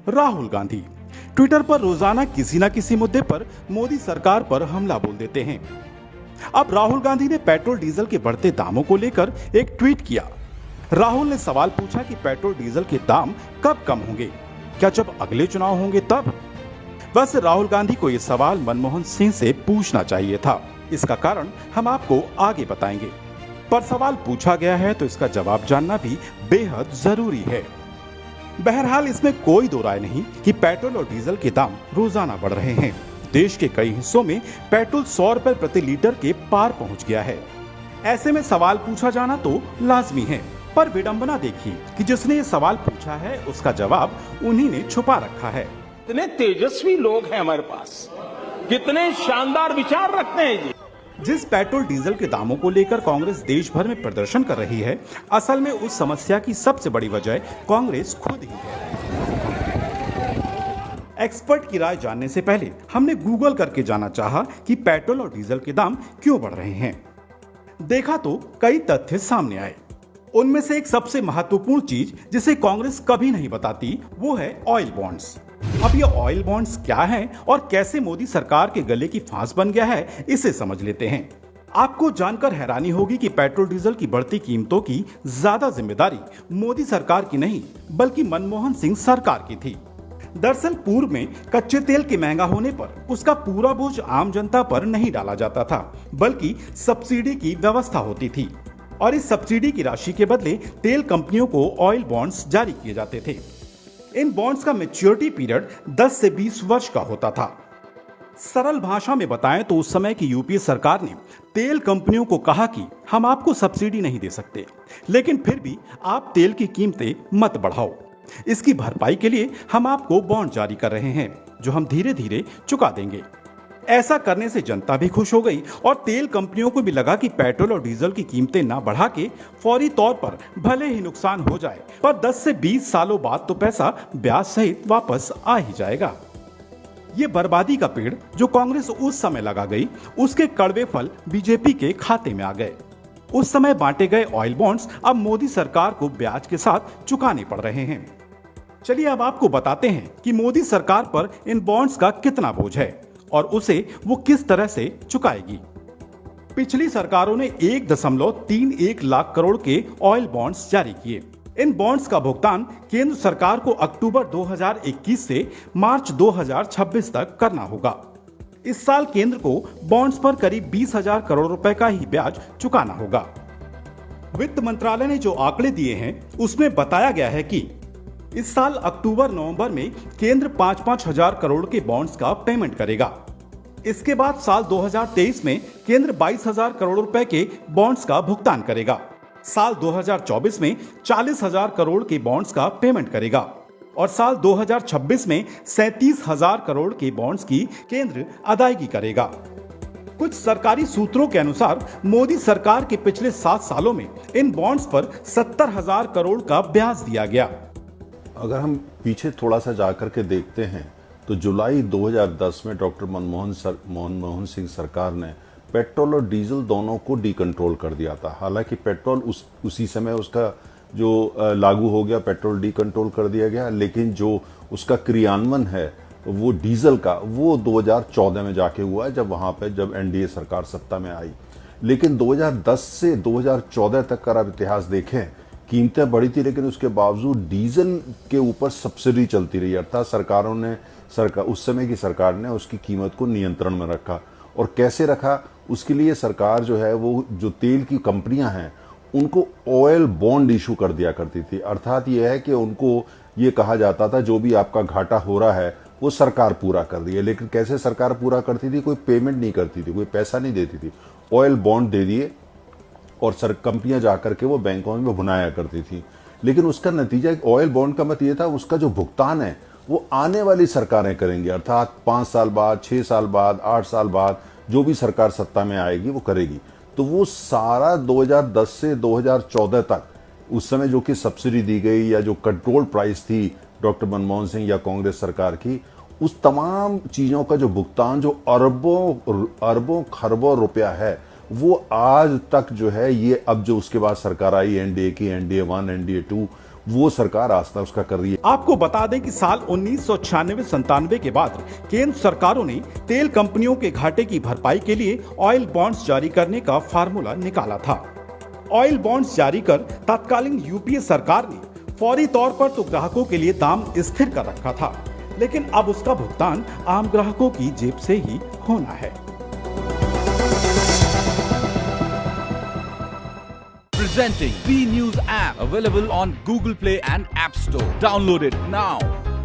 Rahul Gandhi Twitter पर रोजाना किसी न किसी मुद्दे पर मोदी सरकार पर हमला बोल देते हैं। अब राहुल गांधी ने पेट्रोल डीजल के बढ़ते दामों को लेकर एक ट्वीट किया। राहुल ने सवाल पूछा कि पेट्रोल डीजल के दाम कब कम होंगे, क्या जब अगले चुनाव होंगे तब? वैसे राहुल गांधी को यह सवाल मनमोहन सिंह से पूछना चाहिए था। इसका कारण हम आपको आगे बताएंगे, पर सवाल पूछा गया है तो इसका जवाब जानना भी बेहद जरूरी है। बहरहाल इसमें कोई दो राय नहीं कि पेट्रोल और डीजल के दाम रोजाना बढ़ रहे हैं। देश के कई हिस्सों में पेट्रोल 100 रुपए प्रति लीटर के पार पहुंच गया है। ऐसे में सवाल पूछा जाना तो लाजमी है, पर विडंबना देखिए कि जिसने ये सवाल पूछा है उसका जवाब उन्हीं ने छुपा रखा है। कितने तेजस्वी लोग हैं हमारे पास, कितने शानदार विचार रखते हैं जी। जिस पेट्रोल डीजल के दामों को लेकर कांग्रेस देश भर में प्रदर्शन कर रही है, असल में उस समस्या की सबसे बड़ी वजह कांग्रेस खुद ही है। एक्सपर्ट की राय जानने से पहले हमने गूगल करके जाना चाहा कि पेट्रोल और डीजल के दाम क्यों बढ़ रहे हैं। देखा तो कई तथ्य सामने आए। उनमें से एक सबसे महत्वपूर्ण चीज जिसे कांग्रेस कभी नहीं बताती वो है ऑयल बॉन्ड्स। अब ये ऑयल बॉन्ड्स क्या हैं और कैसे मोदी सरकार के गले की फांस बन गया है, इसे समझ लेते हैं। आपको जानकर हैरानी होगी कि पेट्रोल डीजल की बढ़ती कीमतों की ज्यादा जिम्मेदारी मोदी सरकार की नहीं बल्कि मनमोहन सिंह सरकार की थी। दरअसल पूर्व में कच्चे तेल के महंगा होने पर उसका पूरा बोझ आम जनता पर नहीं डाला जाता था, बल्कि सब्सिडी की व्यवस्था होती थी और इस सब्सिडी की राशि के बदले तेल कंपनियों को ऑयल बॉन्ड्स जारी किए जाते थे। इन बॉन्ड्स का मैच्योरिटी पीरियड 10 से 20 वर्ष का होता था। सरल भाषा में बताएं तो उस समय की यूपीए सरकार ने तेल कंपनियों को कहा कि हम आपको सब्सिडी नहीं दे सकते, लेकिन फिर भी आप तेल की कीमतें मत बढ़ाओ। इसकी भरपाई के लिए हम आपको बॉन्ड जारी कर रहे हैं जो हम धीरे धीरे चुका देंगे। ऐसा करने से जनता भी खुश हो गई और तेल कंपनियों को भी लगा कि पेट्रोल और डीजल की कीमतें ना बढ़ा के फौरी तौर पर भले ही नुकसान हो जाए, पर 10 से 20 सालों बाद तो पैसा ब्याज सहित वापस आ ही जाएगा। ये बर्बादी का पेड़ जो कांग्रेस उस समय लगा गई, उसके कड़वे फल बीजेपी के खाते में आ गए। उस समय बांटे गए ऑयल बॉन्ड्स अब मोदी सरकार को ब्याज के साथ चुकाने पड़ रहे हैं। चलिए अब आपको बताते हैं कि मोदी सरकार पर इन बॉन्ड्स का कितना बोझ है और उसे वो किस तरह से चुकाएगी। पिछली सरकारों ने 1.31 लाख करोड़ के ऑयल बॉन्ड्स जारी किए। इन बॉन्ड्स का भुगतान केंद्र सरकार को अक्टूबर 2021 से मार्च 2026 तक करना होगा। इस साल केंद्र को बॉन्ड्स पर करीब 20,000 करोड़ रुपए का ही ब्याज चुकाना होगा। वित्त मंत्रालय ने जो आंकड़े दिए हैं उसमें बताया गया है कि इस साल अक्टूबर नवंबर में केंद्र 5-5 हजार करोड़ के बॉन्ड्स का पेमेंट करेगा। इसके बाद साल 2023 में केंद्र 22,000 करोड़ रुपए के बॉन्ड्स का भुगतान करेगा। साल 2024 में 40,000 करोड़ के बॉन्ड्स का पेमेंट करेगा और साल 2026 में 37,000 करोड़ के बॉन्ड्स की केंद्र अदायगी करेगा। कुछ सरकारी सूत्रों के अनुसार मोदी सरकार के पिछले 7 सालों में इन बॉन्ड्स पर 70,000 करोड़ का ब्याज दिया गया। अगर हम पीछे थोड़ा सा जाकर के देखते हैं तो जुलाई 2010 में डॉक्टर मनमोहन सिंह सरकार ने पेट्रोल और डीजल दोनों को डीकंट्रोल कर दिया था। हालांकि पेट्रोल उसी समय उसका जो लागू हो गया, पेट्रोल डीकंट्रोल कर दिया गया, लेकिन जो उसका क्रियान्वयन है वो डीजल का वो 2014 में जाके हुआ है, जब एनडीए सरकार सत्ता में आई। लेकिन 2010 से 2014 तक का आप इतिहास देखें, कीमतें बढ़ी थी लेकिन उसके बावजूद डीजल के ऊपर सब्सिडी चलती रही। अर्थात उस समय की सरकार ने उसकी कीमत को नियंत्रण में रखा। और कैसे रखा, उसके लिए सरकार जो है वो जो तेल की कंपनियां हैं उनको ऑयल बॉन्ड इशू कर दिया करती थी। अर्थात ये है कि उनको ये कहा जाता था जो भी आपका घाटा हो रहा है वो सरकार पूरा कर रही है। लेकिन कैसे सरकार पूरा करती थी, कोई पेमेंट नहीं करती थी, कोई पैसा नहीं देती थी, ऑयल बॉन्ड दे दिए और कंपनियां जाकर के वो बैंकों में भुनाया करती थी। लेकिन उसका नतीजा ऑयल बॉन्ड का मत ये था उसका जो भुगतान है वो आने वाली सरकारें करेंगी। अर्थात 5 साल बाद, 6 साल बाद, 8 साल बाद जो भी सरकार सत्ता में आएगी वो करेगी। तो वो सारा 2010 से 2014 तक उस समय जो कि सब्सिडी दी गई या जो कंट्रोल प्राइस थी डॉक्टर मनमोहन सिंह या कांग्रेस सरकार की, उस तमाम चीजों का जो भुगतान जो अरबों खरबों रुपया है वो आज तक जो है ये अब जो उसके बाद सरकार आई एनडीए की, एनडीए 1, एनडीए 2, वो सरकार आस्था उसका कर रही है। आपको बता दें कि साल 1996-97 के बाद केंद्र सरकारों ने तेल कंपनियों के घाटे की भरपाई के लिए ऑयल बॉन्ड्स जारी करने का फार्मूला निकाला था। ऑयल बॉन्ड्स जारी कर तत्कालीन यूपीए सरकार ने फौरी तौर पर तो ग्राहकों के लिए दाम स्थिर कर रखा था, लेकिन अब उसका भुगतान आम ग्राहकों की जेब से ही होना है। Presenting B News app, available on Google Play and App Store. Download it now.